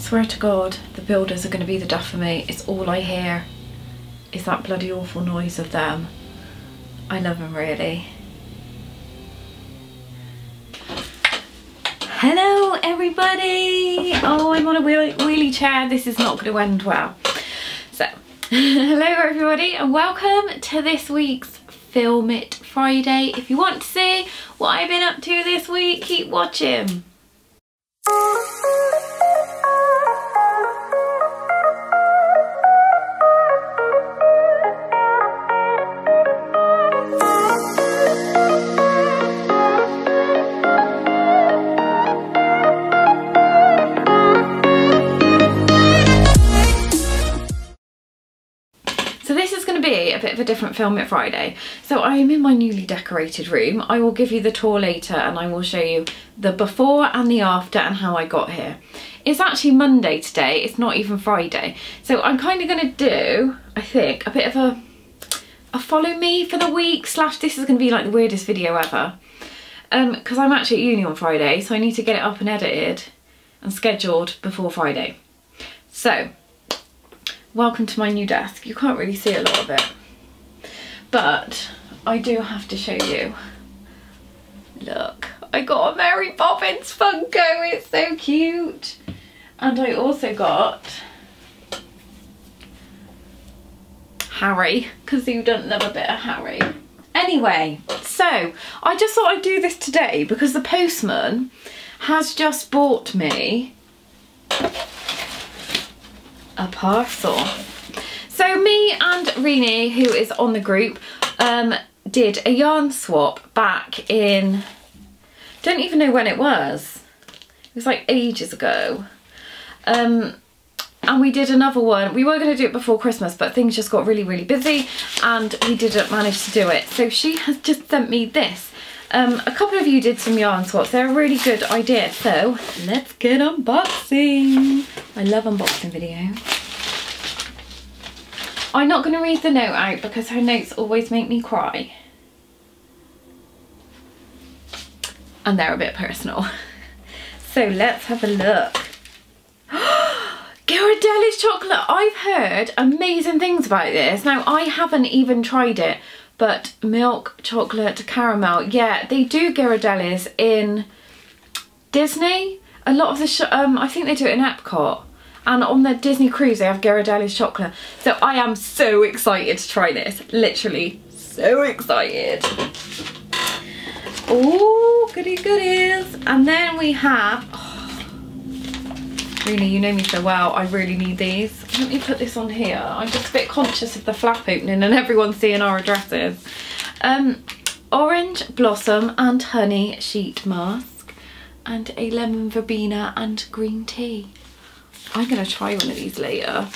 swear to God, the builders are going to be the death of me. It's all I hear is that bloody awful noise of them. I love them really. Hello everybody! Oh, I'm on a wheelie chair. This is not going to end well. So, hello everybody and welcome to this week's Film It Friday. If you want to see what I've been up to this week, keep watching. A bit of a different Film It Friday. So I'm in my newly decorated room. I will give you the tour later and I will show you the before and the after and how I got here. It's actually Monday today, it's not even Friday. So I'm kind of going to do, I think, a bit of a follow me for the week slash this is going to be like the weirdest video ever. Because I'm actually at uni on Friday, so I need to get it up and edited and scheduled before Friday. So welcome to my new desk. You can't really see a lot of it, but I do have to show you. Look, I got a Mary Poppins Funko, it's so cute. And I also got Harry, because who doesn't love a bit of Harry? Anyway, so I just thought I'd do this today because the postman has just bought me a parcel. So me and Rini, who is on the group, did a yarn swap back in, don't even know when it was. It was like ages ago. And we did another one. We were going to do it before Christmas, but things just got really busy and we didn't manage to do it. So she has just sent me this. A couple of you did some yarn swaps. They're a really good idea. So let's get unboxing. I love unboxing videos. I'm not going to read the note out because her notes always make me cry. And they're a bit personal. So let's have a look. Ghirardelli's chocolate. I've heard amazing things about this. Now, I haven't even tried it, but milk chocolate caramel. Yeah, they do Ghirardelli's in Disney. A lot of the I think they do it in Epcot. And on the Disney cruise they have Ghirardelli's chocolate. So I am so excited to try this. Literally so excited. Oh, goody goodies. And then we have, oh, really, you know me so well, I really need these. Let me put this on here. I'm just a bit conscious of the flap opening and everyone seeing our addresses. Orange blossom and honey sheet mask and a lemon verbena and green tea. I'm going to try one of these later.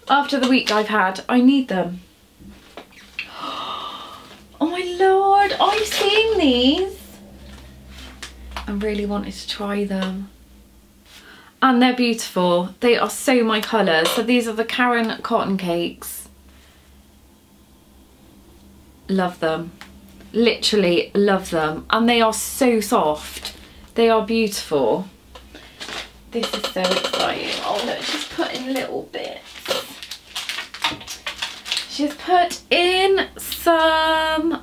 After the week I've had, I need them. Oh my lord, I've seen these. I really wanted to try them. And they're beautiful. They are so my colours. So these are the Karen cotton cakes. Love them. Literally love them. And they are so soft. They are beautiful. This is so exciting. Oh look, she's put in little bits. She's put in some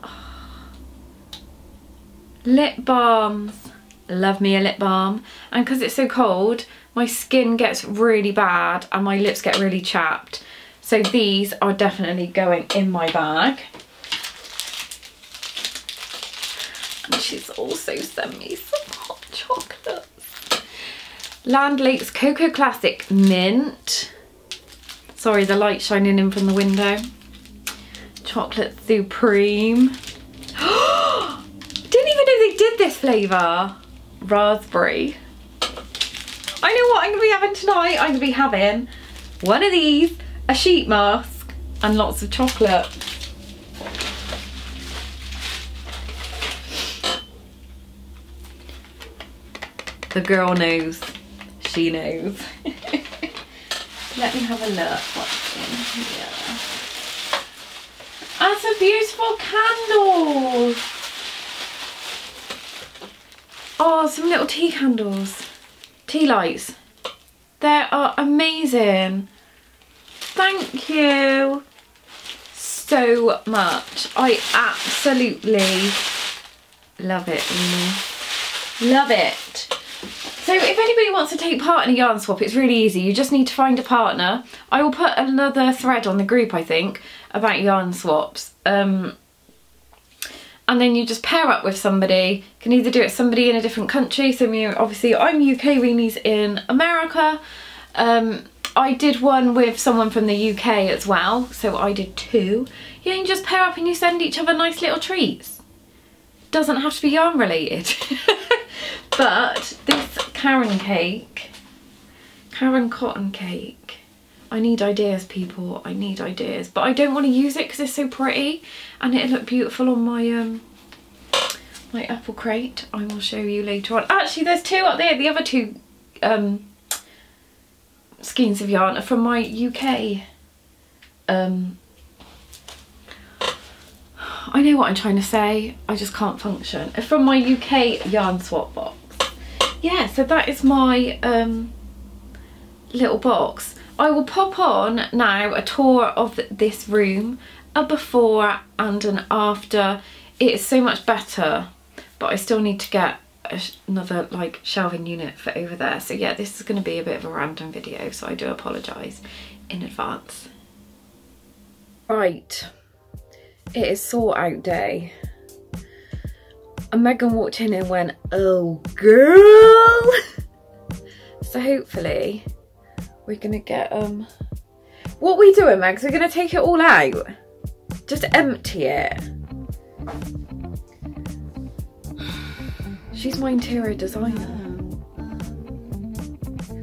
lip balms. Love me a lip balm. And because it's so cold, my skin gets really bad and my lips get really chapped. So these are definitely going in my bag. And she's also sent me some hot chocolate. Land Lakes Cocoa Classic Mint. Sorry, the light's shining in from the window. Chocolate Supreme. Didn't even know they did this flavour. Raspberry. I know what I'm going to be having tonight. I'm going to be having one of these, a sheet mask, and lots of chocolate. The girl knows. She knows. Let me have a look what's in here. And some beautiful candles. Oh, some little tea candles. Tea lights. They are amazing. Thank you so much. I absolutely love it. Love it. So if anybody wants to take part in a yarn swap, it's really easy. You just need to find a partner. I will put another thread on the group, I think, about yarn swaps. And then you just pair up with somebody. You can either do it with somebody in a different country. So obviously I'm UK, Reenie's in America. I did one with someone from the UK as well. So I did 2. Yeah, you just pair up and you send each other nice little treats. Doesn't have to be yarn related. But this Karen cotton cake, I need ideas, people. I need ideas, but I don't want to use it because it's so pretty and it'll look beautiful on my my apple crate. I will show you later on. Actually, there's 2 up there. The other 2 skeins of yarn are from my UK. I know what I'm trying to say, I just can't function. From my UK yarn swap box. Yeah, so that is my little box. I will pop on now a tour of this room, a before and an after. It is so much better, but I still need to get another like shelving unit for over there. So yeah, this is going to be a bit of a random video, so I do apologise in advance. Right, it is sort out day. And Megan walked in and went, oh girl. So hopefully we're gonna get what are we doing, Megs? We're gonna take it all out, just empty it. She's my interior designer.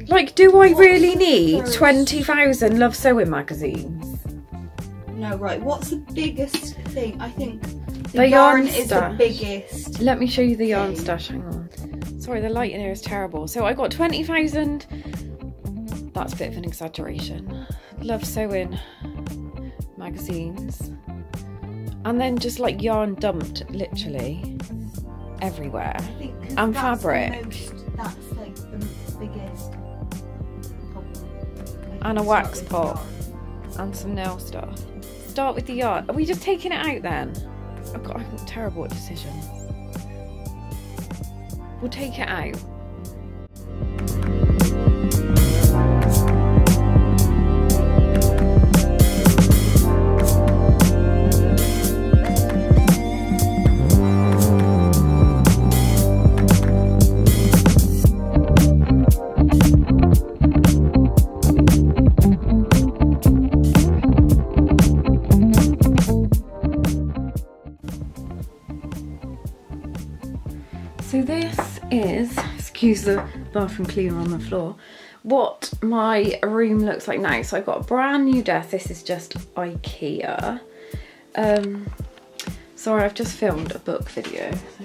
Like, do I really need 20,000 Love Sewing magazines? No, right, what's the biggest thing? I think the yarn is stash. The biggest. Let me show you the yarn stash, hang on. Sorry, the light in here is terrible. So I got 20,000, that's a bit of an exaggeration, Love Sewing magazines. And then just like yarn dumped literally everywhere. I think and that's fabric. That's like the biggest. And a wax pot. And some nail stuff. Start with the yarn. Are we just taking it out then? I'm terrible at decisions. We'll take it out. So this is, excuse the bathroom cleaner on the floor, what my room looks like now. So I've got a brand new desk. This is just IKEA. Sorry, I've just filmed a book video. So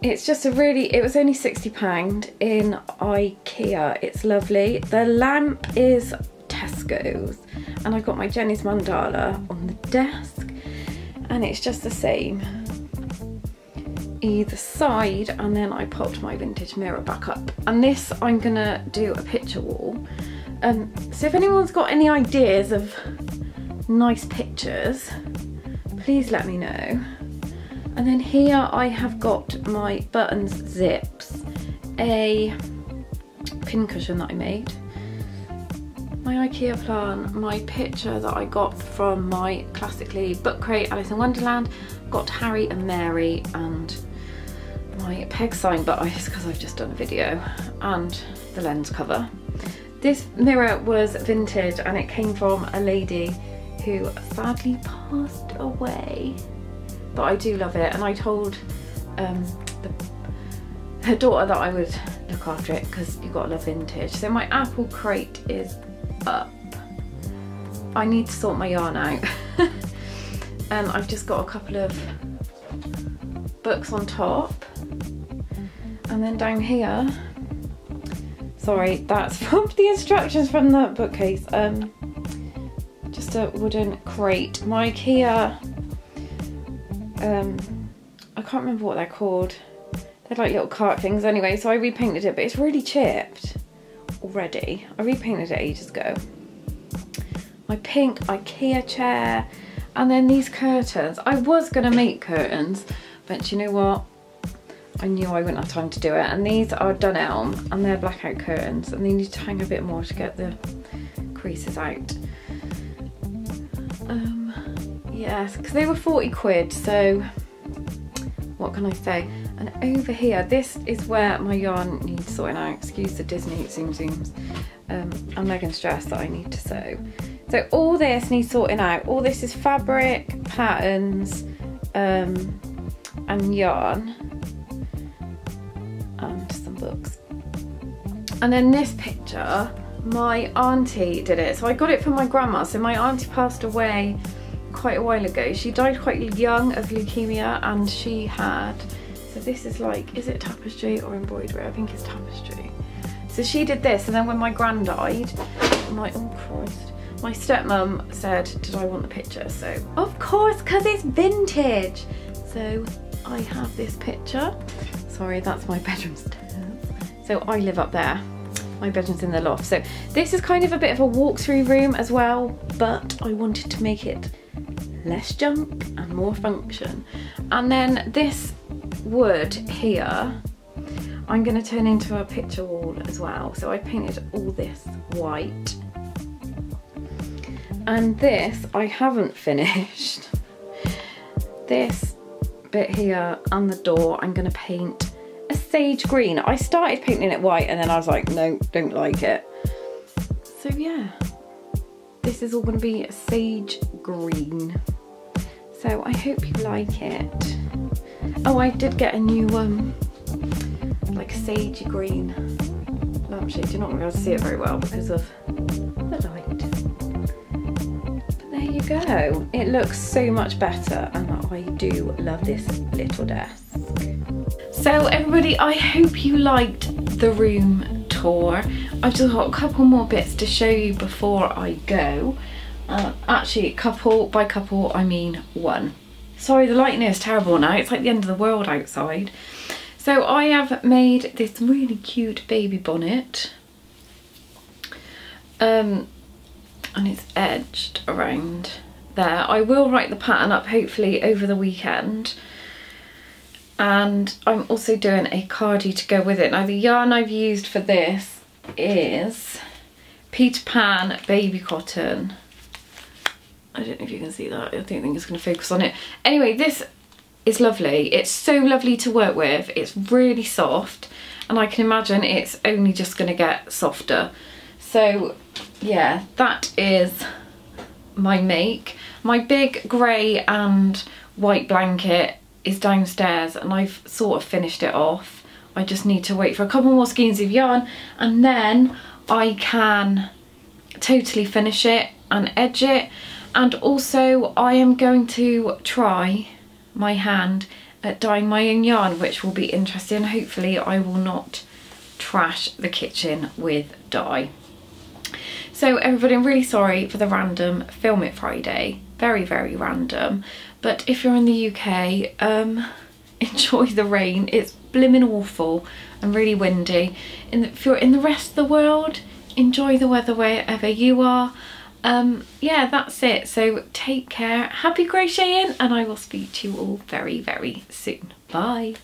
it's just a really, it was only £60 in IKEA. It's lovely. The lamp is Tesco's and I've got my Jenny's mandala on the desk and it's just the same either side, and then I popped my vintage mirror back up. And this I'm gonna do a picture wall. So if anyone's got any ideas of nice pictures, please let me know. And then here I have got my buttons zips, a pin cushion that I made, my IKEA plan, my picture that I got from my classically book crate Alice in Wonderland, got Harry and Mary, and my peg sign, but it's because I've just done a video, and the lens cover. This mirror was vintage and it came from a lady who sadly passed away, but I do love it, and I told her daughter that I would look after it because you've got to love vintage. So my apple crate is up. I need to sort my yarn out. And I've just got a couple of books on top, and then down here, sorry, that's from the instructions from the bookcase, just a wooden crate. My IKEA, I can't remember what they're called, they're like little cart things anyway, so I repainted it, but it's really chipped. already. I repainted it ages ago. My pink IKEA chair, and then these curtains. I was gonna make curtains, but you know what? I knew I wouldn't have time to do it. And these are dun elm, and they're blackout curtains, and they need to hang a bit more to get the creases out. Yes, because they were 40 quid, so what can I say? And over here, this is where my yarn needs sorting out. Excuse the Disney zoom zooms. And Megan's dress that I need to sew. So all this needs sorting out. All this is fabric, patterns, and yarn, and some books. And then this picture, my auntie did it. So I got it from my grandma. So my auntie passed away quite a while ago. She died quite young of leukemia, and she had, so this is like, is it tapestry or embroidery? I think it's tapestry. So she did this, and then when my gran died, I'm like, oh Christ. My stepmom said, did I want the picture? So of course, because it's vintage. So I have this picture. Sorry, that's my bedroom stairs. So I live up there. My bedroom's in the loft. So this is kind of a bit of a walk-through room as well, but I wanted to make it less junk and more function. And then this wood here, I'm going to turn into a picture wall as well. So I painted all this white. And this I haven't finished. This bit here and the door I'm going to paint a sage green. I started painting it white and then I was like, no, don't like it. So yeah, this is all going to be sage green. So I hope you like it. Oh, I did get a new like sagey green lampshade. You're not going to be able to see it very well because of the light. But there you go. It looks so much better, and I do love this little desk. So everybody, I hope you liked the room tour. I've just got a couple more bits to show you before I go. Actually, couple by couple, I mean one. Sorry, the lighting is terrible now. It's like the end of the world outside. So I have made this really cute baby bonnet. And it's edged around there. I will write the pattern up hopefully over the weekend. And I'm also doing a cardie to go with it. Now the yarn I've used for this is Peter Pan baby cotton. I don't know if you can see that. I don't think it's going to focus on it. Anyway, this is lovely. It's so lovely to work with. It's really soft, and I can imagine it's only just going to get softer. So yeah, that is my make. My big grey and white blanket is downstairs, and I've sort of finished it off. I just need to wait for a couple more skeins of yarn, and then I can totally finish it and edge it. And also I am going to try my hand at dyeing my own yarn, which will be interesting. Hopefully I will not trash the kitchen with dye. So everybody, I'm really sorry for the random Film It Friday. Very, very random. But if you're in the UK, enjoy the rain. It's blimmin' awful and really windy. If you're in the rest of the world, enjoy the weather wherever you are. Yeah, that's it. So take care, happy crocheting, and I will speak to you all very, very soon. Bye.